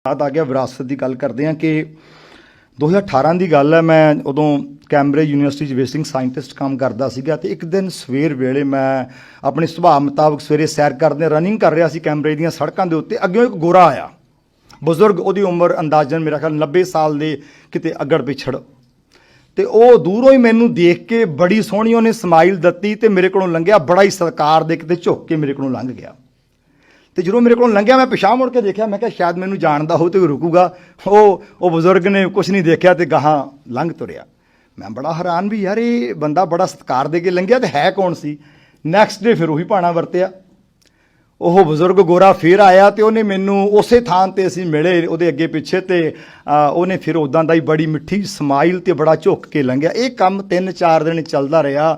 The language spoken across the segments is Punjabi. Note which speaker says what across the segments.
Speaker 1: याद आ गया विरासत की गल करते हैं कि 2018 की गल है। मैं उदों कैम्ब्रिज यूनीवर्सिटी विजिटिंग साइंटिस्ट काम करता सीगा ते एक दिन सवेर वेले मैं अपने सुभाव मुताबक सवेरे सैर करदे रनिंग कर रहा सी कैम्ब्रिज दी सड़कों के उत्ते। अग्गों एक गोरा आया बजुर्ग, उहदी उम्र अंदाजन मेरा ख्याल 90 साल के किते अगड़ पिछड़, तो वह दूरों ही मैनू देख के बड़ी सोहनी उन्हें समाइल दत्ती ते मेरे को लंघिया, बड़ा ही सत्कार दे के झुक के मेरे को लंघ गया। तो जो मेरे को लंघिया मैं पिछा मुड़ के देखा, मैं शायद मैनू जानता हो तो रुकूगा। वो बजुर्ग ने कुछ नहीं देखा तो गाहां लंघ तुरया। मैं बड़ा हैरान भी यार ये बंदा बड़ा सत्कार दे के लंघिया तो है कौन सी। नैक्सट डे फिर उही भाणा वरतिया। ਉਹ ਬਜ਼ੁਰਗ ਗੋਰਾ ਫਿਰ ਆਇਆ ਤੇ ਉਹਨੇ ਮੈਨੂੰ ਉਸੇ ਥਾਂ ਤੇ ਅਸੀਂ ਮਿਲੇ ਉਹਦੇ ਅੱਗੇ ਪਿੱਛੇ ਤੇ ਉਹਨੇ ਫਿਰ ਉਦਾਂ ਦਾ ਹੀ ਬੜੀ ਮਿੱਠੀ ਸਮਾਈਲ ਤੇ ਬੜਾ ਝੁੱਕ ਕੇ ਲੰਘਿਆ। ਇਹ ਕੰਮ 3-4 ਦਿਨ ਚੱਲਦਾ ਰਿਹਾ।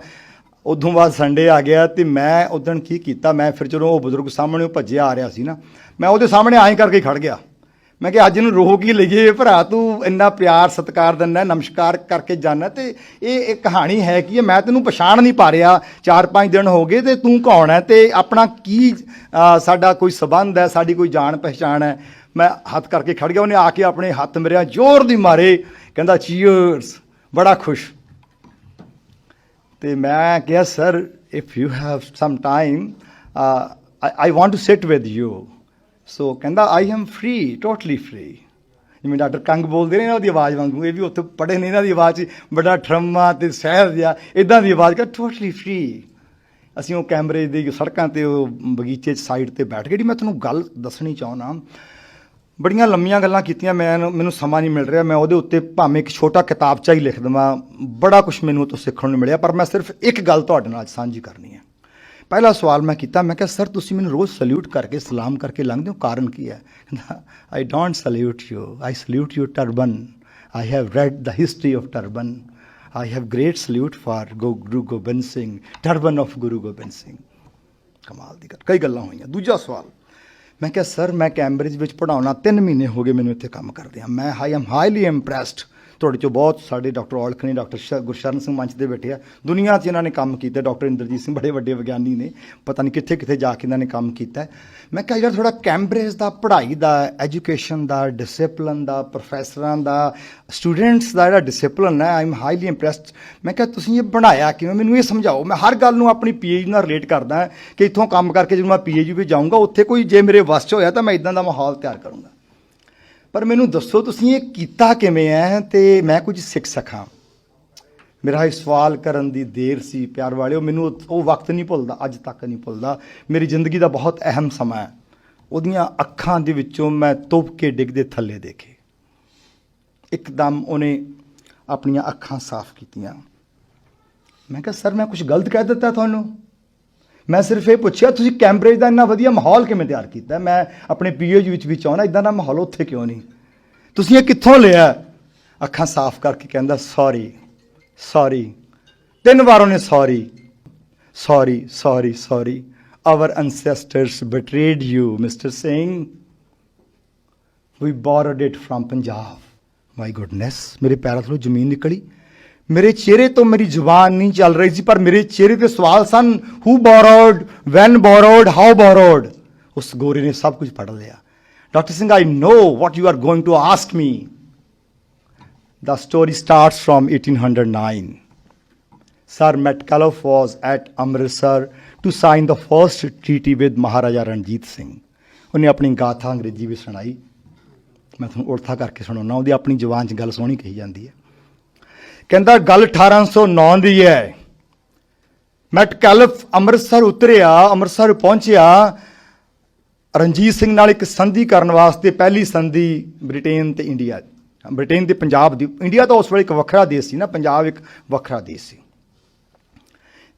Speaker 1: ਉਦੋਂ ਬਾਅਦ ਸੰਡੇ ਆ ਗਿਆ ਤੇ ਮੈਂ ਉਦਣ ਕੀ ਕੀਤਾ, ਮੈਂ ਫਿਰ ਜਦੋਂ ਉਹ ਬਜ਼ੁਰਗ ਸਾਹਮਣੇ ਭੱਜਿਆ ਆ ਰਿਹਾ ਸੀ ਨਾ, ਮੈਂ ਉਹਦੇ ਸਾਹਮਣੇ ਐਂ ਕਰਕੇ ਖੜ ਗਿਆ। मैं कि अज नूं रोक ही लईए भरा, तू इन्ना प्यार सत्कार दिंदा, नमस्कार करके जाना, तो ये कहानी है कि मैं तेनों पछाण नहीं पा रहा। 4-5 दिन हो गए तो तू कौन है, तो अपना की साडा कोई संबंध है, साडी कोई जान पहचान है। मैं हथ करके खड़ गया। उन्हें आके अपने हथ मेरे जोर दी मारे, कहंदा चीयर्स, बड़ा खुश। तो मैं कहा sir if you have some time I want to sit with you. सो कहता I am free, totally free. जिवें डॉक्टर कंग बोलते ने इन्हां दी आवाज़ वांगू, ये भी उत्थे पढ़े ने, इन्हां दी आवाज़ बड़ा ठरम्मा ते सहज जिहा इदां दी आवाज़, कहता टोटली फ्री। असीं वो कैम्ब्रिज दी सड़कां ते बगीचे साइड ते बैठ गए। मैं तुहानूं गल दसणी चाहुंदा, बड़ियां लंमियां गल्लां कीतियां, मैनूं समा नहीं मिल रहा। मैं उहदे उत्ते भावें एक छोटा किताबचा ही लिख देवां, बड़ा कुछ मैनूं उत्तों सीखण नूं मिलिया, पर मैं सिर्फ एक गल तुहाडे नाल साझी करनी है। पहला सवाल मैं किया, मैं क्या सर तुसीं मैनूं रोज़ सल्यूट करके सलाम करके लंघदे हो, कारण की है? I don't salute you, I salute your turban. I have read the history of turban. I have great salute for Guru Gobind Singh, turban of गुरु गोबिंद सिंह। कमाल दी गल, कई गल्लां होईयां। दूजा सवाल मैं क्या सर मैं कैम्ब्रिज विच पढ़ाउणा 3 महीने हो गए मैनूं इत्थे काम करदिआं, मैं आई एम हाईली इंप्रैसड। ਤੁਹਾਡੇ ਚੋਂ ਬਹੁਤ ਸਾਡੇ ਡਾਕਟਰ ਔਲਖ ਨੇ, ਡਾਕਟਰ ਗੁਰਸ਼ਰਨ ਸਿੰਘ ਮੰਚ ਦੇ ਬੈਠੇ ਆ, ਦੁਨੀਆ 'ਚ ਇਹਨਾਂ ਨੇ ਕੰਮ ਕੀਤਾ। ਡਾਕਟਰ ਇੰਦਰਜੀਤ ਸਿੰਘ ਬੜੇ ਵੱਡੇ ਵਿਗਿਆਨੀ ਨੇ, ਪਤਾ ਨਹੀਂ ਕਿੱਥੇ ਕਿੱਥੇ ਜਾ ਕੇ ਇਹਨਾਂ ਨੇ ਕੰਮ ਕੀਤਾ। ਮੈਂ ਕਿਹਾ ਜਿਹੜਾ ਥੋੜ੍ਹਾ ਕੈਂਬਰਿਜ ਦਾ ਪੜ੍ਹਾਈ ਦਾ, ਐਜੂਕੇਸ਼ਨ ਦਾ, ਡਿਸਿਪਲਨ ਦਾ, ਪ੍ਰੋਫੈਸਰਾਂ ਦਾ, ਸਟੂਡੈਂਟਸ ਦਾ ਜਿਹੜਾ ਡਿਸਿਪਲਨ ਹੈ, ਆਈ ਐਮ ਹਾਈਲੀ ਇੰਪਰੈਸਡ। ਮੈਂ ਕਿਹਾ ਤੁਸੀਂ ਇਹ ਬਣਾਇਆ ਕਿਵੇਂ, ਮੈਨੂੰ ਇਹ ਸਮਝਾਓ। ਮੈਂ ਹਰ ਗੱਲ ਨੂੰ ਆਪਣੀ PhD ਨਾਲ ਰਿਲੇਟ ਕਰਦਾ ਕਿ ਇੱਥੋਂ ਕੰਮ ਕਰਕੇ ਜਦੋਂ ਮੈਂ PhD ਵੀ ਜਾਊਂਗਾ, ਉੱਥੇ ਕੋਈ ਜੇ ਮੇਰੇ ਵੱਸ 'ਚ ਹੋਇਆ ਤਾਂ ਮੈਂ ਇੱਦਾਂ ਦਾ ਮਾਹੌਲ ਤਿਆਰ ਕਰੂੰਗਾ। पर मैनू दसो तुसीं ये कीता किवें है ते मैं कुछ सीख सकां। मेरा ये सवाल करन दी देर सी प्यार वालिओ, मैनू वो वक्त नहीं भुलदा, अज तक नहीं भुलदा। मेरी जिंदगी का बहुत अहम समा है। उहदियां अखां दे विचों मैं तुप के डिगदे थल्ले देखे। एकदम उन्हें अपनियां अखां साफ कीतियां। मैं कहा सर मैं कुछ गलत कह दिता तुहानूं? मैं सिर्फ ये पूछा तुसीं कैम्ब्रिज का इन्ना वधिया माहौल किवें तैयार कीता? मैं अपने PhD विच भी चाहुंदा इदां दा माहौल उत्थे क्यों नहीं? तुसीं ये कित्थों लिया? अखां साफ करके कहंदा सॉरी सॉरी। 3 बार उन्हें sorry sorry sorry sorry. Our ancestors betrayed you mister Singh, we borrowed it from Punjab. My goodness, मेरे पैरों थल्लों जमीन निकली। मेरे चेहरे तो मेरी जुबान नहीं चल रही थी, पर मेरे चेहरे पे सवाल सन, who borrowed, when borrowed, how borrowed. उस गोरे ने सब कुछ पढ़ लिया। Doctor Singh, I know what you are going to ask me. The story starts from 1809। Sir Metcalfe was at Amritsar to sign the first treaty with Maharaja Ranjit Singh. उन्हें अपनी गाथा अंग्रेजी भी सुनाई। मैं तुहानूं उड़था करके सुणाउणा, उहदी अपनी जुबान च गल सोहणी कही जाती है। कहता गल 1809 की है। मैटकैलफ अमृतसर उतरिया, अमृतसर पहुंचया, रणजीत सिंह नाल एक संधि करने वास्ते। पहली संधि ब्रिटेन ते इंडिया, ब्रिटेन ते पंजाब दी। इंडिया तो उस वेले एक वखरा देश सी ना, पंजाब एक वखरा देश सी।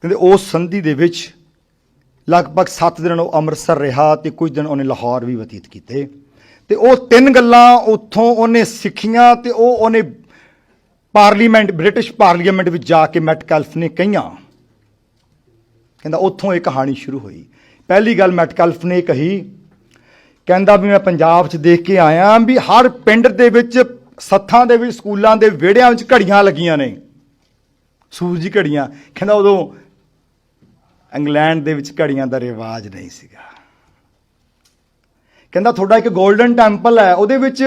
Speaker 1: कहते उस संधि दे विच लगभग 7 दिन वो अमृतसर रहा ते कुछ दिन उन्हें लाहौर भी बतीत किए। ते वो 3 गल्लां उत्थों उन्हें सिखियां ते वो उन्हें पार्लीमेंट, ब्रिटिश पार्लीमेंट में जाके मैटकैलफ ने कहियां। कहता उत्थों एक कहानी शुरू हुई। पहली गल मैटकैलफ ने कही, कहता भी मैं पंजाब च देख के आया भी हर पिंड दे विच, सत्थां दे विच, स्कूलों के विहड़ियां विच घड़ियां लगियां ने, सूरजी घड़ियां। कहता उदों इंग्लैंड दे विच घड़ियां दा रिवाज नहीं सीगा। ਕਹਿੰਦਾ ਤੁਹਾਡਾ ਇੱਕ ਗੋਲਡਨ ਟੈਂਪਲ ਹੈ, ਉਹਦੇ ਵਿੱਚ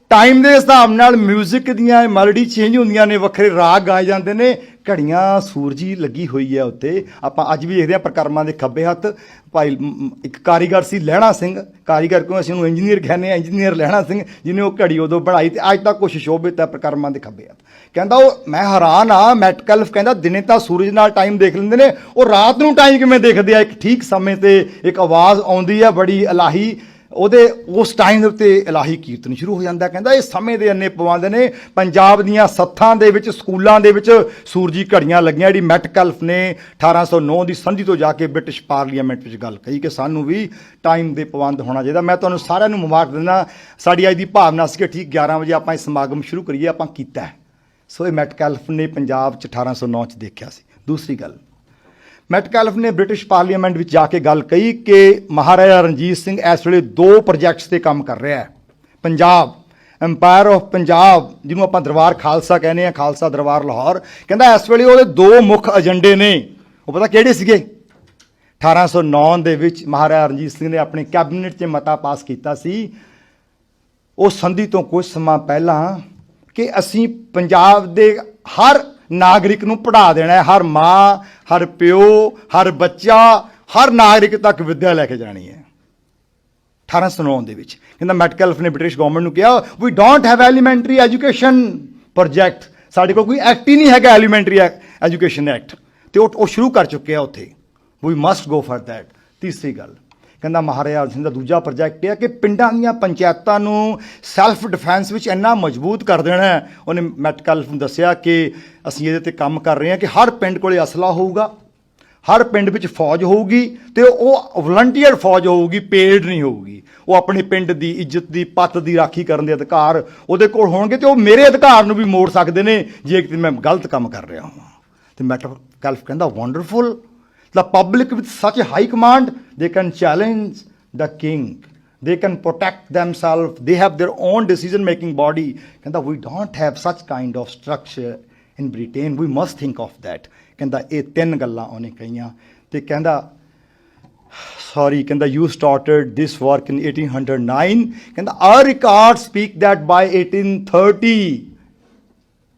Speaker 1: ਟਾਈਮ ਦੇ ਹਿਸਾਬ ਨਾਲ ਮਿਊਜ਼ਿਕ ਦੀਆਂ ਮੈਲੋਡੀ ਚੇਂਜ ਹੁੰਦੀਆਂ ਨੇ, ਵੱਖਰੇ ਰਾਗ ਗਾਏ ਜਾਂਦੇ ਨੇ, ਘੜੀਆਂ ਸੂਰਜੀ ਲੱਗੀ ਹੋਈ ਹੈ ਉੱਤੇ। ਆਪਾਂ ਅੱਜ ਵੀ ਦੇਖਦੇ ਹਾਂ ਪ੍ਰਕਰਮਾਂ ਦੇ ਖੱਬੇ ਹੱਥ ਭਾਈ ਇੱਕ ਕਾਰੀਗਰ ਸੀ ਲਹਿਣਾ ਸਿੰਘ, ਕਾਰੀਗਰ ਕਿਉਂ ਅਸੀਂ ਉਹਨੂੰ ਇੰਜੀਨੀਅਰ ਕਹਿੰਦੇ ਹਾਂ, ਇੰਜੀਨੀਅਰ ਲਹਿਣਾ ਸਿੰਘ, ਜਿਹਨੇ ਉਹ ਘੜੀ ਉਦੋਂ ਬਣਾਈ ਤੇ ਅੱਜ ਤੱਕ ਕੁਛ ਸ਼ੋਭਿਤ ਹੈ ਪ੍ਰਕਰਮਾਂ ਦੇ ਖੱਬੇ ਹੱਥ। ਕਹਿੰਦਾ ਉਹ ਮੈਂ ਹੈਰਾਨ ਆ, ਮੈਟਕੈਲਫ ਕਹਿੰਦਾ ਦਿਨੇ ਤਾਂ ਸੂਰਜ ਨਾਲ ਟਾਈਮ ਦੇਖ ਲੈਂਦੇ ਨੇ, ਉਹ ਰਾਤ ਨੂੰ ਟਾਈਮ ਕਿਵੇਂ ਦੇਖਦੇ ਆ? ਇੱਕ ਠੀਕ ਸਮੇਂ ਤੇ ਇੱਕ ਆਵਾਜ਼ ਆਉਂਦੀ ਆ ਬੜੀ ਇਲਾਹੀ, ਉਹਦੇ ਉਸ ਟਾਈਮ ਦੇ ਉੱਤੇ ਇਲਾਹੀ ਕੀਰਤਨ ਸ਼ੁਰੂ ਹੋ ਜਾਂਦਾ। ਕਹਿੰਦਾ ਇਹ ਸਮੇਂ ਦੇ ਇੰਨੇ ਪਵਾਉਂਦੇ ਨੇ। ਪੰਜਾਬ ਦੀਆਂ ਸੱਥਾਂ ਦੇ ਵਿੱਚ, ਸਕੂਲਾਂ ਦੇ ਵਿੱਚ ਸੂਰਜੀ ਘੜੀਆਂ ਲੱਗੀਆਂ, ਜਿਹੜੀ ਮੈਟਕੈਲਫ ਨੇ 1809 ਦੀ ਸੰਧੀ ਤੋਂ ਜਾ ਕੇ ਬ੍ਰਿਟਿਸ਼ ਪਾਰਲੀਮੈਂਟ ਵਿੱਚ ਗੱਲ ਕਹੀ ਕਿ ਸਾਨੂੰ ਵੀ ਟਾਈਮ ਦੇ ਪਾਬੰਦ ਹੋਣਾ ਚਾਹੀਦਾ। ਮੈਂ ਤੁਹਾਨੂੰ ਸਾਰਿਆਂ ਨੂੰ ਮੁਬਾਰਕ ਦਿੰਦਾ। ਸਾਡੀ ਅੱਜ ਦੀ ਭਾਵਨਾ ਸੀ ਕਿ ਠੀਕ 11 ਵਜੇ ਆਪਾਂ ਇਹ ਸਮਾਗਮ ਸ਼ੁਰੂ ਕਰੀਏ, ਆਪਾਂ ਕੀਤਾ। ਸੋ ਇਹ ਮੈਟਕੈਲਫ ਨੇ ਪੰਜਾਬ 'ਚ 1809 'ਚ ਦੇਖਿਆ ਸੀ। ਦੂਸਰੀ ਗੱਲ, ਮੈਟਕੈਲਫ ਨੇ ਬ੍ਰਿਟਿਸ਼ ਪਾਰਲੀਮੈਂਟ ਵਿੱਚ ਜਾ ਕੇ ਗੱਲ ਕਹੀ ਕਿ ਮਹਾਰਾਜਾ ਰਣਜੀਤ ਸਿੰਘ ਇਸ ਵੇਲੇ 2 ਪ੍ਰੋਜੈਕਟਸ 'ਤੇ ਕੰਮ ਕਰ ਰਿਹਾ ਹੈ। ਪੰਜਾਬ, ਐਮਪਾਇਰ ਆਫ ਪੰਜਾਬ, ਜਿਹਨੂੰ ਆਪਾਂ ਦਰਬਾਰ ਖਾਲਸਾ ਕਹਿੰਦੇ ਹਾਂ, ਖਾਲਸਾ ਦਰਬਾਰ ਲਾਹੌਰ, ਕਹਿੰਦਾ ਇਸ ਵੇਲੇ ਉਹਦੇ 2 ਮੁੱਖ ਏਜੰਡੇ ਨੇ। ਉਹ ਪਤਾ ਕਿਹੜੇ ਸੀਗੇ? 1809 ਦੇ ਵਿੱਚ ਮਹਾਰਾਜਾ ਰਣਜੀਤ ਸਿੰਘ ਨੇ ਆਪਣੇ ਕੈਬਨਿਟ 'ਚ ਮਤਾ ਪਾਸ ਕੀਤਾ ਸੀ, ਉਹ ਸੰਧੀ ਤੋਂ ਕੁਝ ਸਮਾਂ ਪਹਿਲਾਂ, ਕਿ ਅਸੀਂ ਪੰਜਾਬ ਦੇ ਹਰ ਨਾਗਰਿਕ ਨੂੰ ਪੜ੍ਹਾ ਦੇਣਾ ਹੈ, ਹਰ ਮਾਂ, ਹਰ ਪਿਓ, ਹਰ ਬੱਚਾ, ਹਰ ਨਾਗਰਿਕ ਤੱਕ ਵਿੱਦਿਆ ਲੈ ਕੇ ਜਾਣੀ ਹੈ। 1809 ਦੇ ਵਿੱਚ ਕਹਿੰਦਾ ਮੈਟਕੈਲਫ ਨੇ ਬ੍ਰਿਟਿਸ਼ ਗਵਰਨਮੈਂਟ ਨੂੰ ਕਿਹਾ we don't have elementary education project, ਸਾਡੇ ਕੋਲ ਕੋਈ ਐਕਟ ਹੀ ਨਹੀਂ ਹੈਗਾ ਐਲੀਮੈਂਟਰੀ ਐਜੂਕੇਸ਼ਨ ਐਕਟ, ਤੇ ਉਹ ਸ਼ੁਰੂ ਕਰ ਚੁੱਕੇ ਆ ਉੱਥੇ, ਵੀ ਮਸਟ ਗੋ ਫॉर दैट। ਤੀਸਰੀ ਗੱਲ, ਕਹਿੰਦਾ ਮਹਾਰਾਜਾ ਸਿੰਘ ਦਾ ਦੂਜਾ ਪ੍ਰੋਜੈਕਟ ਇਹ ਹੈ ਕਿ ਪਿੰਡਾਂ ਦੀਆਂ ਪੰਚਾਇਤਾਂ ਨੂੰ ਸੈਲਫ ਡਿਫੈਂਸ ਵਿੱਚ ਇੰਨਾ ਮਜ਼ਬੂਤ ਕਰ ਦੇਣਾ ਹੈ। ਉਹਨੇ ਮੈਟਕੈਲਫ ਨੂੰ ਦੱਸਿਆ ਕਿ ਅਸੀਂ ਇਹਦੇ 'ਤੇ ਕੰਮ ਕਰ ਰਹੇ ਹਾਂ ਕਿ ਹਰ ਪਿੰਡ ਕੋਲੇ ਅਸਲਾ ਹੋਊਗਾ, ਹਰ ਪਿੰਡ ਵਿੱਚ ਫੌਜ ਹੋਊਗੀ, ਤੇ ਉਹ ਵਲੰਟੀਅਰ ਫੌਜ ਹੋਊਗੀ, ਪੇਡ ਨਹੀਂ ਹੋਊਗੀ। ਉਹ ਆਪਣੇ ਪਿੰਡ ਦੀ ਇੱਜ਼ਤ ਦੀ, ਪੱਤ ਦੀ ਰਾਖੀ ਕਰਨ ਦੇ ਅਧਿਕਾਰ ਉਹਦੇ ਕੋਲ ਹੋਣਗੇ, ਤੇ ਉਹ ਮੇਰੇ ਅਧਿਕਾਰ ਨੂੰ ਵੀ ਮੋੜ ਸਕਦੇ ਨੇ ਜੇ ਕਿਤੇ ਮੈਂ ਗਲਤ ਕੰਮ ਕਰ ਰਿਹਾ ਹਾਂ। ਤੇ ਮੈਟਕੈਲਫ ਕਹਿੰਦਾ wonderful, the public with such a high command, they can challenge the king, they can protect themselves, they have their own decision making body. ਕਹਿੰਦਾ we don't have such kind of structure in Britain, we must think of that. ਕਹਿੰਦਾ ਇਹ 3 ਗੱਲਾਂ ਉਹਨੇ ਕਹੀਆਂ, ਤੇ ਕਹਿੰਦਾ sorry, ਕਹਿੰਦਾ you started this work in 1809, ਕਹਿੰਦਾ our records speak that by 1830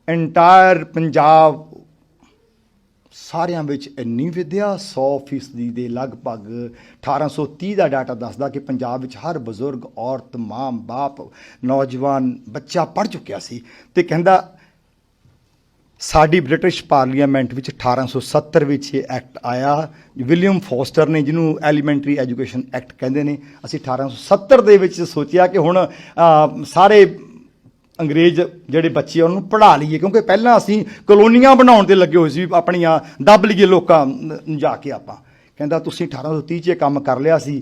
Speaker 1: entire Punjab ਸਾਰਿਆਂ ਵਿੱਚ ਇੰਨੀ ਵਿੱਦਿਆ 100% ਦੇ ਲਗਭਗ 1830 ਦਾ ਡਾਟਾ ਦੱਸਦਾ ਕਿ ਪੰਜਾਬ ਵਿੱਚ ਹਰ ਬਜ਼ੁਰਗ, ਔਰਤ, ਮਾਂ, ਬਾਪ, ਨੌਜਵਾਨ, ਬੱਚਾ ਪੜ੍ਹ ਚੁੱਕਿਆ ਸੀ। ਤੇ ਕਹਿੰਦਾ ਸਾਡੀ ਬ੍ਰਿਟਿਸ਼ ਪਾਰਲੀਮੈਂਟ ਵਿੱਚ 1870 ਵਿੱਚ ਇਹ ਐਕਟ ਆਇਆ, ਵਿਲੀਅਮ ਫੋਸਟਰ ਨੇ, ਜਿਹਨੂੰ ਐਲੀਮੈਂਟਰੀ ਐਜੂਕੇਸ਼ਨ ਐਕਟ ਕਹਿੰਦੇ ਨੇ। ਅਸੀਂ 1870 ਦੇ ਵਿੱਚ ਸੋਚਿਆ ਕਿ ਹੁਣ ਸਾਰੇ ਅੰਗਰੇਜ਼ ਜਿਹੜੇ ਬੱਚੇ ਉਹਨੂੰ ਪੜ੍ਹਾ ਲਈਏ, ਕਿਉਂਕਿ ਪਹਿਲਾਂ ਅਸੀਂ ਕਲੋਨੀਆਂ ਬਣਾਉਣ 'ਤੇ ਲੱਗੇ ਹੋਏ ਸੀ, ਆਪਣੀਆਂ ਦੱਬ ਲਈਏ ਲੋਕਾਂ ਨੂੰ ਜਾ ਕੇ ਆਪਾਂ। ਕਹਿੰਦਾ ਤੁਸੀਂ 1830 'ਚ ਇਹ ਕੰਮ ਕਰ ਲਿਆ ਸੀ।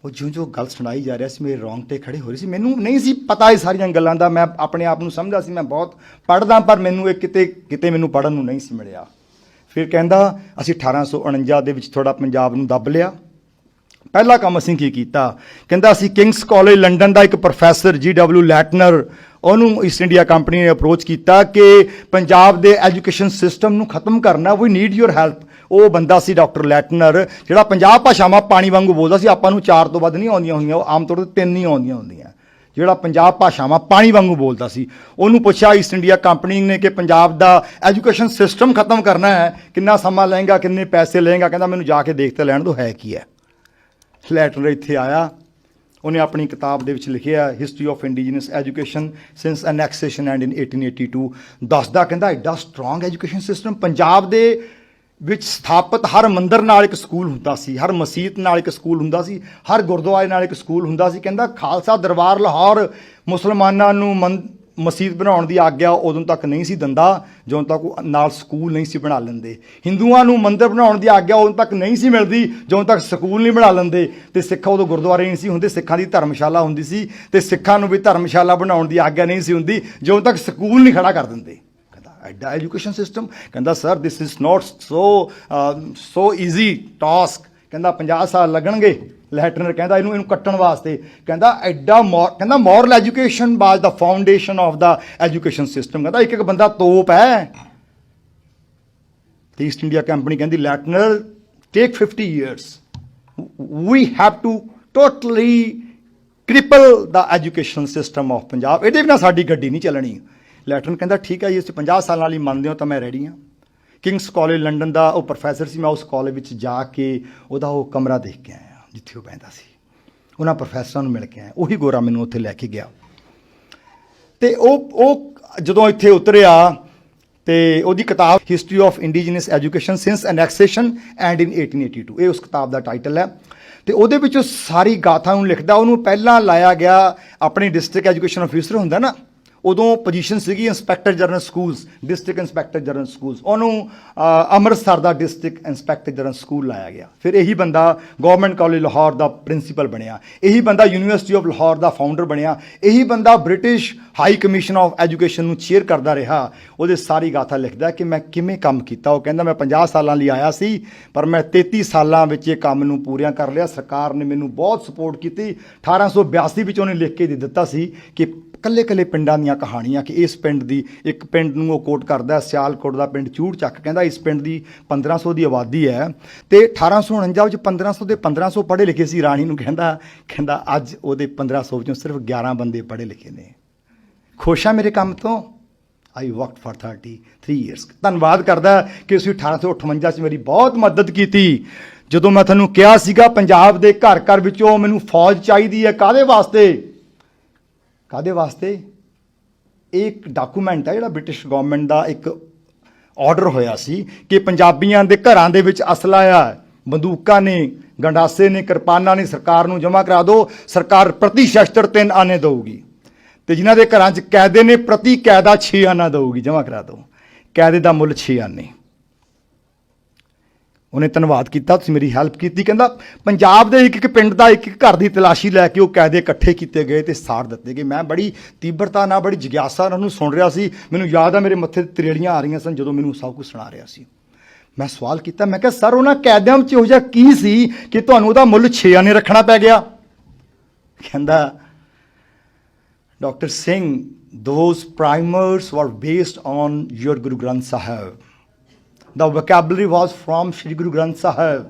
Speaker 1: ਉਹ ਜਿਉਂ ਗੱਲ ਸੁਣਾਈ ਜਾ ਰਿਹਾ ਸੀ, ਮੇਰੇ ਰੌਂਗਟੇ ਖੜੇ ਹੋ ਰਹੇ ਸੀ। ਮੈਨੂੰ ਨਹੀਂ ਸੀ ਪਤਾ ਇਹ ਸਾਰੀਆਂ ਗੱਲਾਂ ਦਾ, ਮੈਂ ਆਪਣੇ ਆਪ ਨੂੰ ਸਮਝਦਾ ਸੀ ਮੈਂ ਬਹੁਤ ਪੜ੍ਹਦਾ, ਪਰ ਮੈਨੂੰ ਇਹ ਕਿਤੇ ਮੈਨੂੰ ਪੜ੍ਹਨ ਨੂੰ ਨਹੀਂ ਸੀ ਮਿਲਿਆ। ਫਿਰ ਕਹਿੰਦਾ ਅਸੀਂ 1849 ਦੇ ਵਿੱਚ ਥੋੜ੍ਹਾ ਪੰਜਾਬ ਨੂੰ ਦੱਬ ਲਿਆ। ਪਹਿਲਾ ਕੰਮ ਅਸੀਂ ਕੀ ਕੀਤਾ? ਕਹਿੰਦਾ ਅਸੀਂ ਕਿੰਗਸ ਕਾਲਜ ਲੰਡਨ ਦਾ ਇੱਕ ਪ੍ਰੋਫੈਸਰ GW ਲੈਟਨਰ, ਉਹਨੂੰ ਈਸਟ ਇੰਡੀਆ ਕੰਪਨੀ ਨੇ ਅਪਰੋਚ ਕੀਤਾ ਕਿ ਪੰਜਾਬ ਦੇ ਐਜੂਕੇਸ਼ਨ ਸਿਸਟਮ ਨੂੰ ਖਤਮ ਕਰਨਾ, ਵੀ ਨੀਡ ਯੂਰ ਹੈਲਪ। ਉਹ ਬੰਦਾ ਸੀ ਡਾਕਟਰ ਲੈਟਨਰ, ਜਿਹੜਾ 50 ਭਾਸ਼ਾਵਾਂ ਪਾਣੀ ਵਾਂਗੂ ਬੋਲਦਾ ਸੀ। ਆਪਾਂ ਨੂੰ 4 ਤੋਂ ਵੱਧ ਨਹੀਂ ਆਉਂਦੀਆਂ ਹੁੰਦੀਆਂ, ਉਹ ਆਮ ਤੌਰ 'ਤੇ 3 ਹੀ ਆਉਂਦੀਆਂ ਹੁੰਦੀਆਂ। ਜਿਹੜਾ 50 ਭਾਸ਼ਾਵਾਂ ਪਾਣੀ ਵਾਂਗੂ ਬੋਲਦਾ ਸੀ, ਉਹਨੂੰ ਪੁੱਛਿਆ ਈਸਟ ਇੰਡੀਆ ਕੰਪਨੀ ਨੇ ਕਿ ਪੰਜਾਬ ਦਾ ਐਜੂਕੇਸ਼ਨ ਸਿਸਟਮ ਖਤਮ ਕਰਨਾ ਹੈ, ਕਿੰਨਾ ਸਮਾਂ ਲਏਗਾ, ਕਿੰਨੇ ਪੈਸੇ ਲਏਗਾ? ਕਹਿੰਦਾ ਮੈਨੂੰ ਜਾ ਕੇ ਦੇਖ ਤੇ ਲੈਣ ਦਿਓ ਹੈ ਕੀ ਹੈ। ਲੈਟਨਰ ਇੱਥੇ ਆਇਆ, ਉਹਨੇ ਆਪਣੀ ਕਿਤਾਬ ਦੇ ਵਿੱਚ ਲਿਖਿਆ history of indigenous education since annexation and in 1882, ਦੱਸਦਾ ਕਹਿੰਦਾ ਐਡਾ ਸਟਰੋਂਗ ਐਜੂਕੇਸ਼ਨ ਸਿਸਟਮ ਪੰਜਾਬ ਦੇ ਵਿੱਚ ਸਥਾਪਿਤ, ਹਰ ਮੰਦਰ ਨਾਲ ਇੱਕ ਸਕੂਲ ਹੁੰਦਾ ਸੀ, ਹਰ ਮਸੀਤ ਨਾਲ ਇੱਕ ਸਕੂਲ ਹੁੰਦਾ ਸੀ, ਹਰ ਗੁਰਦੁਆਰੇ ਨਾਲ ਇੱਕ ਸਕੂਲ ਹੁੰਦਾ ਸੀ। ਕਹਿੰਦਾ ਖਾਲਸਾ ਦਰਬਾਰ ਲਾਹੌਰ ਮੁਸਲਮਾਨਾਂ ਨੂੰ ਮਸੀਤ ਬਣਾਉਣ ਦੀ ਆਗਿਆ ਉਦੋਂ ਤੱਕ ਨਹੀਂ ਸੀ ਦਿੰਦਾ ਜਦੋਂ ਤੱਕ ਉਹ ਨਾਲ ਸਕੂਲ ਨਹੀਂ ਸੀ ਬਣਾ ਲੈਂਦੇ। ਹਿੰਦੂਆਂ ਨੂੰ ਮੰਦਰ ਬਣਾਉਣ ਦੀ ਆਗਿਆ ਉਦੋਂ ਤੱਕ ਨਹੀਂ ਸੀ ਮਿਲਦੀ ਜਦੋਂ ਤੱਕ ਸਕੂਲ ਨਹੀਂ ਬਣਾ ਲੈਂਦੇ। ਤੇ ਸਿੱਖਾਂ ਉਦੋਂ ਗੁਰਦੁਆਰੇ ਨਹੀਂ ਸੀ ਹੁੰਦੇ, ਸਿੱਖਾਂ ਦੀ ਧਰਮਸ਼ਾਲਾ ਹੁੰਦੀ ਸੀ, ਤੇ ਸਿੱਖਾਂ ਨੂੰ ਵੀ ਧਰਮਸ਼ਾਲਾ ਬਣਾਉਣ ਦੀ ਆਗਿਆ ਨਹੀਂ ਸੀ ਹੁੰਦੀ ਜਦੋਂ ਤੱਕ ਸਕੂਲ ਨਹੀਂ ਖੜਾ ਕਰ ਦਿੰਦੇ। ਕਹਿੰਦਾ ਐਡਾ ਐਜੂਕੇਸ਼ਨ ਸਿਸਟਮ। ਕਹਿੰਦਾ sir this is not so easy task. ਕਹਿੰਦਾ 50 ਸਾਲ ਲੱਗਣਗੇ। ਲੈਟਨਰ ਕਹਿੰਦਾ ਇਹਨੂੰ ਕੱਟਣ ਵਾਸਤੇ। ਕਹਿੰਦਾ ਐਡਾ ਕਹਿੰਦਾ moral education was the foundation of the education system. ਕਹਿੰਦਾ ਇੱਕ ਬੰਦਾ ਤੋਪ ਹੈ। ਤੇ ਈਸਟ ਇੰਡੀਆ ਕੰਪਨੀ ਕਹਿੰਦੀ Leitner take 50 years, we have to totally cripple ਦਾ ਐਜੂਕੇਸ਼ਨ ਸਿਸਟਮ ਆਫ ਪੰਜਾਬ, ਇਹਦੇ ਬਿਨਾਂ ਸਾਡੀ ਗੱਡੀ ਨਹੀਂ ਚੱਲਣੀ। ਲੈਟਰਨ ਕਹਿੰਦਾ ਠੀਕ ਹੈ ਜੀ, ਅਸੀਂ 50 ਸਾਲਾਂ ਲਈ ਮੰਨਦੇ ਹੋ ਤਾਂ ਮੈਂ ਰੈਡੀ ਹਾਂ। ਕਿੰਗਸ ਕਾਲਜ ਲੰਡਨ ਦਾ ਉਹ ਪ੍ਰੋਫੈਸਰ ਸੀ, ਮੈਂ ਉਸ ਕਾਲਜ ਵਿੱਚ ਜਾ ਕੇ ਉਹਦਾ ਉਹ ਕਮਰਾ ਦੇਖ ਕੇ ਆਇਆ ਜਿੱਥੇ ਉਹ ਬਹਿੰਦਾ ਸੀ, ਉਹਨਾਂ ਪ੍ਰੋਫੈਸਰਾਂ ਨੂੰ ਮਿਲ ਕੇ ਆਇਆ। ਉਹੀ ਗੋਰਾ ਮੈਨੂੰ ਉੱਥੇ ਲੈ ਕੇ ਗਿਆ ਅਤੇ ਉਹ ਜਦੋਂ ਇੱਥੇ ਉਤਰਿਆ ਤੇ ਉਹਦੀ ਕਿਤਾਬ history of indigenous education since annexation and in 1882, ਇਹ ਉਸ ਕਿਤਾਬ ਦਾ ਟਾਈਟਲ ਹੈ। ਅਤੇ ਉਹਦੇ ਵਿੱਚ ਉਹ ਸਾਰੀ ਗਾਥਾ ਨੂੰ ਲਿਖਦਾ। ਉਹਨੂੰ ਪਹਿਲਾਂ ਲਾਇਆ ਗਿਆ ਆਪਣੀ ਡਿਸਟ੍ਰਿਕਟ ਐਜੂਕੇਸ਼ਨ ਅਫੀਸਰ ਹੁੰਦਾ ਨਾ, ਉਦੋਂ ਪੋਜੀਸ਼ਨ ਸੀਗੀ inspector general schools, district inspector general schools, ਉਹਨੂੰ ਅੰਮ੍ਰਿਤਸਰ ਦਾ ਡਿਸਟ੍ਰਿਕਟ ਇੰਸਪੈਕਟਰ ਜਨਰਲ ਸਕੂਲ ਲਾਇਆ ਗਿਆ। ਫਿਰ ਇਹੀ ਬੰਦਾ ਗਵਰਨਮੈਂਟ ਕਾਲਜ ਲਾਹੌਰ ਦਾ ਪ੍ਰਿੰਸੀਪਲ ਬਣਿਆ, ਇਹੀ ਬੰਦਾ university of Lahore the founder ਬਣਿਆ, ਇਹੀ ਬੰਦਾ British high commission of education ਨੂੰ ਚੇਅਰ ਕਰਦਾ ਰਿਹਾ। ਉਹਦੇ ਸਾਰੀ ਗਾਥਾ ਲਿਖਦਾ ਕਿ ਮੈਂ ਕਿਵੇਂ ਕੰਮ ਕੀਤਾ। ਉਹ ਕਹਿੰਦਾ ਮੈਂ 50 ਸਾਲਾਂ ਲਈ ਆਇਆ ਸੀ, ਪਰ ਮੈਂ 33 ਸਾਲਾਂ ਵਿੱਚ ਇਹ ਕੰਮ ਨੂੰ ਪੂਰੀਆਂ ਕਰ ਲਿਆ। ਸਰਕਾਰ ਨੇ ਮੈਨੂੰ ਬਹੁਤ ਸਪੋਰਟ ਕੀਤੀ। 1882 ਵਿੱਚ ਉਹਨੇ ਲਿਖ ਕੇ ਦੇ ਦਿੱਤਾ ਸੀ ਕਿ ਕੱਲੇ ਕੱਲੇ ਪਿੰਡਾਂ ਦੀਆਂ ਕਹਾਣੀਆਂ, ਕਿ ਇਸ ਪਿੰਡ ਦੀ, ਇੱਕ ਪਿੰਡ ਨੂੰ ਉਹ ਕੋਟ ਕਰਦਾ ਸਿਆਲਕੋਟ ਦਾ ਪਿੰਡ ਚੂੜ ਚੱਕ, ਕਹਿੰਦਾ ਇਸ ਪਿੰਡ ਦੀ 1500 ਦੀ ਆਬਾਦੀ ਹੈ ਅਤੇ 1849 ਵਿੱਚ 1500 ਦੇ 1500 ਪੜ੍ਹੇ ਲਿਖੇ ਸੀ। ਰਾਣੀ ਨੂੰ ਕਹਿੰਦਾ ਅੱਜ ਉਹਦੇ 1500 ਵਿੱਚੋਂ ਸਿਰਫ 11 ਬੰਦੇ ਪੜ੍ਹੇ ਲਿਖੇ ਨੇ। ਖੁਸ਼ ਆ ਮੇਰੇ ਕੰਮ ਤੋਂ। ਆਈ ਵਰਕਡ ਫਾਰ 33 ਈਅਰਸ। ਧੰਨਵਾਦ ਕਰਦਾ ਕਿ ਤੁਸੀਂ 1858 'ਚ ਮੇਰੀ ਬਹੁਤ ਮਦਦ ਕੀਤੀ। ਜਦੋਂ ਮੈਂ ਤੁਹਾਨੂੰ ਕਿਹਾ ਸੀਗਾ ਪੰਜਾਬ ਦੇ ਘਰ ਘਰ ਵਿੱਚੋਂ ਮੈਨੂੰ ਫੌਜ ਚਾਹੀਦੀ ਹੈ, ਕਾਹਦੇ ਵਾਸਤੇ? ਇਹ ਇੱਕ ਡਾਕੂਮੈਂਟ ਹੈ ਜਿਹੜਾ ਬ੍ਰਿਟਿਸ਼ ਗਵਰਨਮੈਂਟ ਦਾ ਇੱਕ ਆਰਡਰ ਹੋਇਆ ਸੀ ਕਿ ਪੰਜਾਬੀਆਂ ਦੇ ਘਰਾਂ ਦੇ ਵਿੱਚ ਅਸਲਾ ਆ, ਬੰਦੂਕਾਂ ਨੇ, ਗੰਡਾਸੇ ਨੇ, ਕਿਰਪਾਨਾਂ ਨੇ, ਸਰਕਾਰ ਨੂੰ ਜਮ੍ਹਾਂ ਕਰਾ ਦਿਓ। ਸਰਕਾਰ ਪ੍ਰਤੀ ਸ਼ਸਤਰ 3 ਆਨੇ ਦੇਊਗੀ ਅਤੇ ਜਿਨ੍ਹਾਂ ਦੇ ਘਰਾਂ 'ਚ ਕੈਦੇ ਨੇ ਪ੍ਰਤੀ ਕੈਦਾ 6 ਆਨਾ ਦੇਊਗੀ, ਜਮ੍ਹਾਂ ਕਰਾ ਦਿਓ। ਕੈਦੇ ਦਾ ਮੁੱਲ 6 ਆਨੇ। ਉਹਨੇ ਧੰਨਵਾਦ ਕੀਤਾ, ਤੁਸੀਂ ਮੇਰੀ ਹੈਲਪ ਕੀਤੀ। ਕਹਿੰਦਾ ਪੰਜਾਬ ਦੇ ਇੱਕ ਇੱਕ ਪਿੰਡ ਦਾ ਇੱਕ ਇੱਕ ਘਰ ਦੀ ਤਲਾਸ਼ੀ ਲੈ ਕੇ ਉਹ ਕਾਇਦੇ ਇਕੱਠੇ ਕੀਤੇ ਗਏ ਅਤੇ ਸਾੜ ਦਿੱਤੇ ਗਏ। ਮੈਂ ਬੜੀ ਤੀਬਰਤਾ ਨਾਲ, ਬੜੀ ਜਿਗਿਆਸਾ ਨਾਲ ਉਹਨੂੰ ਸੁਣ ਰਿਹਾ ਸੀ। ਮੈਨੂੰ ਯਾਦ ਆ ਮੇਰੇ ਮੱਥੇ 'ਤੇ ਤਰੇੜੀਆਂ ਆ ਰਹੀਆਂ ਸਨ ਜਦੋਂ ਮੈਨੂੰ ਸਭ ਕੁਝ ਸੁਣਾ ਰਿਹਾ ਸੀ। ਮੈਂ ਸਵਾਲ ਕੀਤਾ, ਮੈਂ ਕਿਹਾ ਸਰ ਉਹਨਾਂ ਕੈਦਿਆਂ ਵਿੱਚ ਇਹੋ ਜਿਹਾ ਕੀ ਸੀ ਕਿ ਤੁਹਾਨੂੰ ਉਹਦਾ ਮੁੱਲ 6 ਆਨੇ ਰੱਖਣਾ ਪੈ ਗਿਆ? ਕਹਿੰਦਾ doctor Singh, those primers were based on your Guru Granth Sahib. The vocabulary was from Shri Guru Granth Sahib.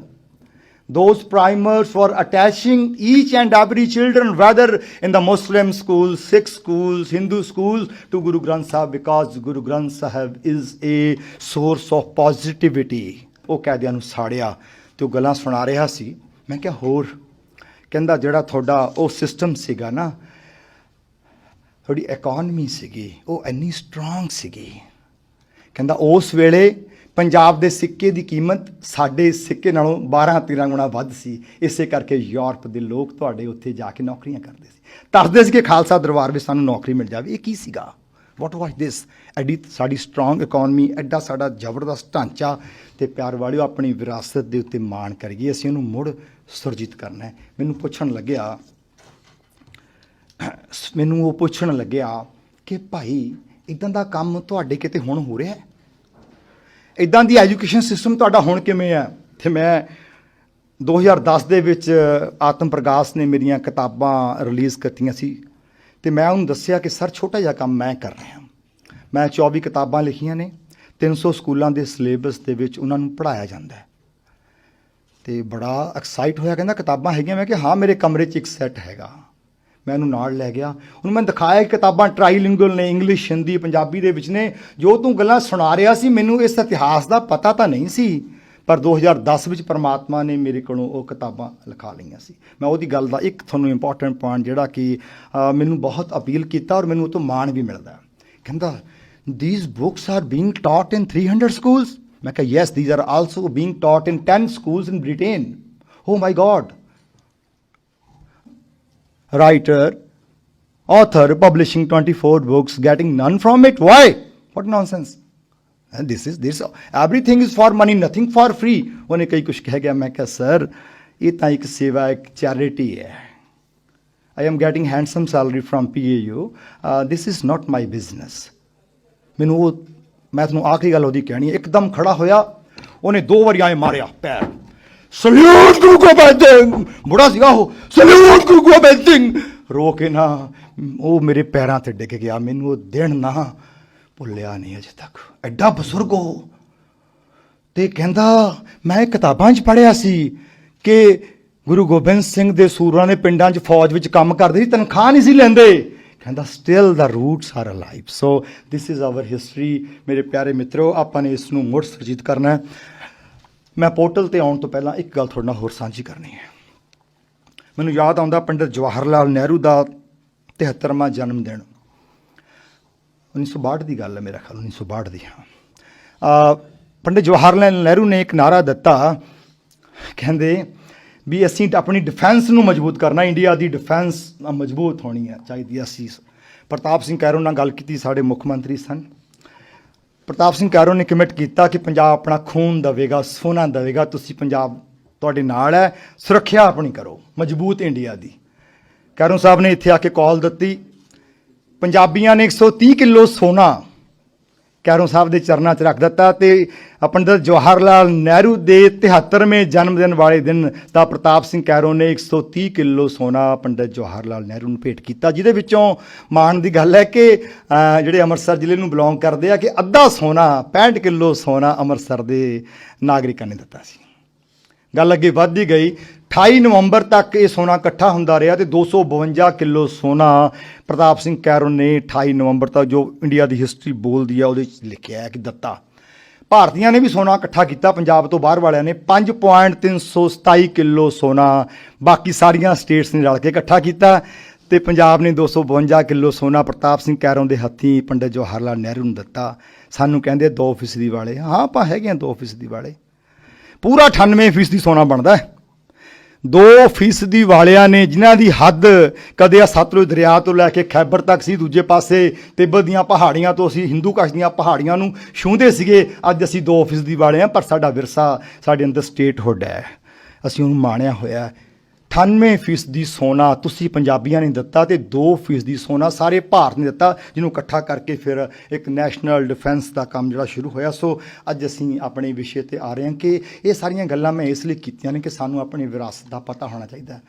Speaker 1: Those primers were attaching each and every children, whether in the Muslim schools, Sikh schools, Hindu schools, to Guru Granth Sahib, because Guru Granth Sahib is a source of positivity. ਉਹ ਕੈਦਿਆਂ ਨੂੰ ਸਾੜਿਆ ਤੇ ਉਹ ਗੱਲਾਂ ਸੁਣਾ ਰਿਹਾ ਸੀ। ਮੈਂ ਕਿਹਾ ਹੋਰ? ਕਹਿੰਦਾ ਜਿਹੜਾ ਤੁਹਾਡਾ ਉਹ ਸਿਸਟਮ ਸੀਗਾ ਨਾ, ਤੁਹਾਡੀ ਇਕੋਨਮੀ ਸੀਗੀ, ਉਹ ਇੰਨੀ ਸਟਰੋਂਗ ਸੀਗੀ। ਕਹਿੰਦਾ ਉਸ ਵੇਲੇ ਪੰਜਾਬ ਦੇ ਸਿੱਕੇ ਦੀ ਕੀਮਤ ਸਾਡੇ ਸਿੱਕੇ ਨਾਲੋਂ 12-13 ਗੁਣਾ ਵੱਧ ਸੀ। ਇਸੇ ਕਰਕੇ ਯੂਰਪ ਦੇ ਲੋਕ ਤੁਹਾਡੇ ਉੱਥੇ ਜਾ ਕੇ ਨੌਕਰੀਆਂ ਕਰਦੇ ਸੀ, ਤਰਸਦੇ ਸੀ ਕਿ ਖਾਲਸਾ ਦਰਬਾਰ ਵਿੱਚ ਸਾਨੂੰ ਨੌਕਰੀ ਮਿਲ ਜਾਵੇ। ਇਹ ਕੀ ਸੀਗਾ? ਵਾਟ ਵਾਸ ਦਿਸ? ਐਡੀ ਸਾਡੀ ਸਟਰੋਂਗ ਇਕੋਨਮੀ, ਐਡਾ ਸਾਡਾ ਜ਼ਬਰਦਸਤ ਢਾਂਚਾ। ਅਤੇ ਪਿਆਰ ਵਾਲਿਓ, ਆਪਣੀ ਵਿਰਾਸਤ ਦੇ ਉੱਤੇ ਮਾਣ ਕਰੀਏ, ਅਸੀਂ ਉਹਨੂੰ ਮੁੜ ਸੁਰਜੀਤ ਕਰਨਾ ਹੈ। ਮੈਨੂੰ ਉਹ ਪੁੱਛਣ ਲੱਗਿਆ ਕਿ ਭਾਈ ਇੱਦਾਂ ਦਾ ਕੰਮ ਤੁਹਾਡੇ ਕਿਤੇ ਹੁਣ ਹੋ ਰਿਹਾ? ਇੱਦਾਂ ਦੀ ਐਜੂਕੇਸ਼ਨ ਸਿਸਟਮ ਤੁਹਾਡਾ ਹੁਣ ਕਿਵੇਂ ਹੈ? ਅਤੇ ਮੈਂ 2010 ਦੇ ਵਿੱਚ ਆਤਮ ਪ੍ਰਕਾਸ਼ ਨੇ ਮੇਰੀਆਂ ਕਿਤਾਬਾਂ ਰਿਲੀਜ਼ ਕੀਤੀਆਂ ਸੀ ਅਤੇ ਮੈਂ ਉਹਨੂੰ ਦੱਸਿਆ ਕਿ ਸਰ ਛੋਟਾ ਜਿਹਾ ਕੰਮ ਮੈਂ ਕਰ ਰਿਹਾ। ਮੈਂ 24 ਕਿਤਾਬਾਂ ਲਿਖੀਆਂ ਨੇ, 300 ਸਕੂਲਾਂ ਦੇ ਸਿਲੇਬਸ ਦੇ ਵਿੱਚ ਉਹਨਾਂ ਨੂੰ ਪੜ੍ਹਾਇਆ ਜਾਂਦਾ ਹੈ। ਅਤੇ ਬੜਾ ਐਕਸਾਈਟ ਹੋਇਆ, ਕਹਿੰਦਾ ਕਿਤਾਬਾਂ ਹੈਗੀਆਂ? ਮੈਂ ਕਿਹਾ ਹਾਂ, ਮੇਰੇ ਕਮਰੇ 'ਚ ਇੱਕ ਸੈੱਟ ਹੈਗਾ। ਮੈਂ ਉਹਨੂੰ ਨਾਲ ਲੈ ਗਿਆ, ਉਹਨੂੰ ਮੈਂ ਦਿਖਾਇਆ ਕਿਤਾਬਾਂ ਟਰਾਈਲਿੰਗੁਅਲ ਨੇ, ਇੰਗਲਿਸ਼, ਹਿੰਦੀ, ਪੰਜਾਬੀ ਦੇ ਵਿੱਚ ਨੇ। ਜੋ ਤੂੰ ਗੱਲਾਂ ਸੁਣਾ ਰਿਹਾ ਸੀ ਮੈਨੂੰ ਇਸ ਇਤਿਹਾਸ ਦਾ ਪਤਾ ਤਾਂ ਨਹੀਂ ਸੀ, ਪਰ 2010 ਵਿੱਚ ਪਰਮਾਤਮਾ ਨੇ ਮੇਰੇ ਕੋਲੋਂ ਉਹ ਕਿਤਾਬਾਂ ਲਿਖਾ ਲਈਆਂ ਸੀ। ਮੈਂ ਉਹਦੀ ਗੱਲ ਦਾ ਇੱਕ ਤੁਹਾਨੂੰ ਇੰਪੋਰਟੈਂਟ ਪੁਆਇੰਟ ਜਿਹੜਾ ਕਿ ਮੈਨੂੰ ਬਹੁਤ ਅਪੀਲ ਕੀਤਾ ਔਰ ਮੈਨੂੰ ਉਹ ਤੋਂ ਮਾਣ ਵੀ ਮਿਲਦਾ। ਕਹਿੰਦਾ these books are being taught in 300 schools? ਮੈਂ ਕਿਹਾ yes, these are also being taught in 10 schools in Britain. Oh my God. Writer, author, publishing 24 books, getting none from it. Why? What nonsense. And this everything is for money, nothing for free. ਉਹਨੇ ਕਈ ਕੁਛ ਕਹਿ ਗਿਆ। ਮੈਂ ਕਿਹਾ ਸਰ ਇਹ ਤਾਂ ਇੱਕ ਸੇਵਾ, ਇੱਕ ਚੈਰਿਟੀ ਹੈ। I am getting handsome salary from PAU. This is not my business. ਮੈਂ ਤੁਹਾਨੂੰ ਆਖਰੀ ਗੱਲ ਉਹਦੀ ਕਹਿਣੀ ਹੈ। ਇੱਕਦਮ ਖੜਾ ਹੋਇਆ, ਉਹਨੇ 2 ਵਾਰੀ ਆਏ ਮਾਰਿਆ ਪੈਰ। ਸਲੂਟ ਗੁਰੂ ਗੋਬਿੰਦ ਸਿੰਘ, ਬੁੜਾ ਸੀਗਾ ਉਹ, ਸਲੂਟ ਗੁਰੂ ਗੋਬਿੰਦ ਸਿੰਘ। ਰੋ ਕੇ ਨਾ ਉਹ ਮੇਰੇ ਪੈਰਾਂ 'ਤੇ ਡਿੱਗ ਗਿਆ। ਮੈਨੂੰ ਉਹ ਦਿਨ ਨਾ ਭੁੱਲਿਆ ਨਹੀਂ ਅਜੇ ਤੱਕ। ਐਡਾ ਬਜ਼ੁਰਗ ਉਹ। ਅਤੇ ਕਹਿੰਦਾ ਮੈਂ ਕਿਤਾਬਾਂ 'ਚ ਪੜ੍ਹਿਆ ਸੀ ਕਿ ਗੁਰੂ ਗੋਬਿੰਦ ਸਿੰਘ ਦੇ ਸੂਰਾਂ ਦੇ ਪਿੰਡਾਂ 'ਚ ਫੌਜ ਵਿੱਚ ਕੰਮ ਕਰਦੇ ਸੀ, ਤਨਖਾਹ ਨਹੀਂ ਸੀ ਲੈਂਦੇ। ਕਹਿੰਦਾ still the roots are alive. So this is our history. ਮੇਰੇ ਪਿਆਰੇ ਮਿੱਤਰੋ, ਆਪਾਂ ਨੇ ਇਸ ਨੂੰ ਮੁੜ ਸੁਰਜੀਤ ਕਰਨਾ ਹੈ। ਮੈਂ ਪੋਰਟਲ ਤੇ ਆਉਣ ਤੋਂ ਪਹਿਲਾਂ ਇੱਕ ਗੱਲ ਤੁਹਾਡੇ ਨਾਲ ਹੋਰ ਸਾਂਝੀ ਕਰਨੀ ਹੈ। ਮੈਨੂੰ ਯਾਦ ਆਉਂਦਾ ਪੰਡਿਤ ਜਵਾਹਰ ਲਾਲ ਨਹਿਰੂ ਦਾ 73ਵਾਂ ਜਨਮ ਦਿਨ, 1962 ਦੀ ਗੱਲ ਹੈ, ਮੇਰਾ ਖਿਆਲ 1962 ਦੀ। ਹਾਂ, ਪੰਡਿਤ ਜਵਾਹਰ ਲਾਲ ਨਹਿਰੂ ਨੇ ਇੱਕ ਨਾਅਰਾ ਦਿੱਤਾ, ਕਹਿੰਦੇ ਵੀ ਅਸੀਂ ਆਪਣੀ ਡਿਫੈਂਸ ਨੂੰ ਮਜ਼ਬੂਤ ਕਰਨਾ, ਇੰਡੀਆ ਦੀ ਡਿਫੈਂਸ ਮਜ਼ਬੂਤ ਹੋਣੀ ਹੈ ਚਾਹੀਦੀ ਹੈ। ਅਸੀਂ ਪ੍ਰਤਾਪ ਸਿੰਘ ਕੈਰੋਂ ਨਾਲ ਗੱਲ ਕੀਤੀ, ਸਾਡੇ ਮੁੱਖ ਮੰਤਰੀ ਸਨ। ਪ੍ਰਤਾਪ ਸਿੰਘ ਕੈਰੋਂ ਨੇ ਕਮਿਟ ਕੀਤਾ ਕਿ ਪੰਜਾਬ ਆਪਣਾ ਖੂਨ ਦੇਵੇਗਾ, ਸੋਨਾ ਦੇਵੇਗਾ, ਤੁਸੀਂ ਪੰਜਾਬ ਤੁਹਾਡੇ ਨਾਲ ਹੈ, ਸੁਰੱਖਿਆ ਆਪਣੀ ਕਰੋ, ਮਜ਼ਬੂਤ ਇੰਡੀਆ ਦੀ। ਕੈਰੋਂ ਸਾਹਿਬ ਨੇ ਇੱਥੇ ਆ ਕੇ ਕਾਲ ਦਿੱਤੀ, ਪੰਜਾਬੀਆਂ ਨੇ 130 ਕਿਲੋ ਸੋਨਾ ਕੈਰੋਂ ਸਾਹਿਬ ਦੇ ਚਰਨਾਂ 'ਚ ਰੱਖ ਦਿੱਤਾ। ਤੇ ਪੰਡਿਤ ਜਵਾਹਰ ਲਾਲ ਨਹਿਰੂ ਦੇ 73ਵੇਂ ਜਨਮ ਦਿਨ ਵਾਲੇ ਦਿਨ ਤਾਂ ਪ੍ਰਤਾਪ ਸਿੰਘ ਕੈਰੋਂ ਨੇ 130 ਕਿਲੋ ਸੋਨਾ ਪੰਡਿਤ ਜਵਾਹਰ ਲਾਲ ਨਹਿਰੂ ਨੂੰ ਭੇਟ ਕੀਤਾ, ਜਿਹਦੇ ਵਿੱਚੋਂ ਮਾਣ ਦੀ ਗੱਲ ਹੈ ਕਿ ਜਿਹੜੇ ਅੰਮ੍ਰਿਤਸਰ ਜ਼ਿਲ੍ਹੇ ਨੂੰ ਬਿਲੋਂਗ ਕਰਦੇ ਆ, ਕਿ ਅੱਧਾ ਸੋਨਾ 65 ਕਿਲੋ ਸੋਨਾ ਅੰਮ੍ਰਿਤਸਰ ਦੇ ਨਾਗਰਿਕਾਂ ਨੇ ਦਿੱਤਾ ਸੀ। ਗੱਲ ਅੱਗੇ ਵੱਧਦੀ ਗਈ। 28 ਨਵੰਬਰ ਤੱਕ ਇਹ ਸੋਨਾ ਇਕੱਠਾ ਹੁੰਦਾ ਰਿਹਾ ਤੇ 252 ਕਿਲੋ ਸੋਨਾ ਪ੍ਰਤਾਪ ਸਿੰਘ ਕੈਰੋਂ ਨੇ 28 ਨਵੰਬਰ ਤੱਕ, ਜੋ ਇੰਡੀਆ ਦੀ ਹਿਸਟਰੀ ਬੋਲਦੀ ਆ, ਉਹਦੇ 'ਚ ਲਿਖਿਆ ਹੈ ਕਿ ਦਿੱਤਾ। ਭਾਰਤੀਆਂ ਨੇ ਵੀ ਸੋਨਾ ਇਕੱਠਾ ਕੀਤਾ, ਪੰਜਾਬ ਤੋਂ ਬਾਹਰ ਵਾਲਿਆਂ ਨੇ 5.327 ਕਿਲੋ ਸੋਨਾ ਬਾਕੀ ਸਾਰੀਆਂ ਸਟੇਟਸ ਨੇ ਰਲ ਕੇ ਇਕੱਠਾ ਕੀਤਾ ਤੇ ਪੰਜਾਬ ਨੇ 252 ਕਿਲੋ ਸੋਨਾ ਪ੍ਰਤਾਪ ਸਿੰਘ ਕੈਰੋਂ ਦੇ ਹੱਥੀਂ ਪੰਡਿਤ ਜਵਾਹਰ ਲਾਲ ਨਹਿਰੂ ਨੂੰ ਦਿੱਤਾ। ਸਾਨੂੰ ਕਹਿੰਦੇ 2% ਵਾਲੇ, ਹਾਂ ਆਪਾਂ ਹੈਗੇ ਹਾਂ 2% ਵਾਲੇ, ਪੂਰਾ 98% ਸੋਨਾ ਬਣਦਾ ਹੈ। 2% ਵਾਲਿਆਂ ਨੇ, ਜਿਨ੍ਹਾਂ ਦੀ ਹੱਦ ਕਦੇ ਆ ਸਤਲੁਜ ਦਰਿਆ ਤੋਂ ਲੈ ਕੇ ਖੈਬਰ ਤੱਕ ਸੀ, ਦੂਜੇ ਪਾਸੇ ਤਿੱਬਤ ਦੀਆਂ ਪਹਾੜੀਆਂ ਤੋਂ ਅਸੀਂ ਹਿੰਦੂ ਕਸ਼ ਦੀਆਂ ਪਹਾੜੀਆਂ ਨੂੰ ਛੂੰਹਦੇ ਸੀਗੇ, ਅੱਜ ਅਸੀਂ 2% ਵਾਲੇ ਹਾਂ। ਪਰ ਸਾਡਾ ਵਿਰਸਾ, ਸਾਡੇ ਅੰਦਰ ਸਟੇਟਹੁੱਡ ਹੈ, ਅਸੀਂ ਉਹਨੂੰ ਮਾਣਿਆ ਹੋਇਆ। 98% ਸੋਨਾ ਤੁਸੀਂ ਪੰਜਾਬੀਆਂ ਨੇ ਦਿੱਤਾ ਤੇ 2% ਸੋਨਾ ਸਾਰੇ ਭਾਰਤ ਨੇ ਦਿੱਤਾ, ਜਿਹਨੂੰ ਇਕੱਠਾ ਕਰਕੇ ਫਿਰ ਇੱਕ ਨੈਸ਼ਨਲ ਡਿਫੈਂਸ ਦਾ ਕੰਮ ਜਿਹੜਾ ਸ਼ੁਰੂ ਹੋਇਆ। ਸੋ ਅੱਜ ਅਸੀਂ ਆਪਣੇ ਵਿਸ਼ੇ ਤੇ ਆ ਰਹੇ ਹਾਂ ਕਿ ਇਹ ਸਾਰੀਆਂ ਗੱਲਾਂ ਮੈਂ ਇਸ ਲਈ ਕੀਤੀਆਂ ਨੇ ਕਿ ਸਾਨੂੰ ਆਪਣੀ ਵਿਰਾਸਤ ਦਾ ਪਤਾ ਹੋਣਾ ਚਾਹੀਦਾ ਹੈ।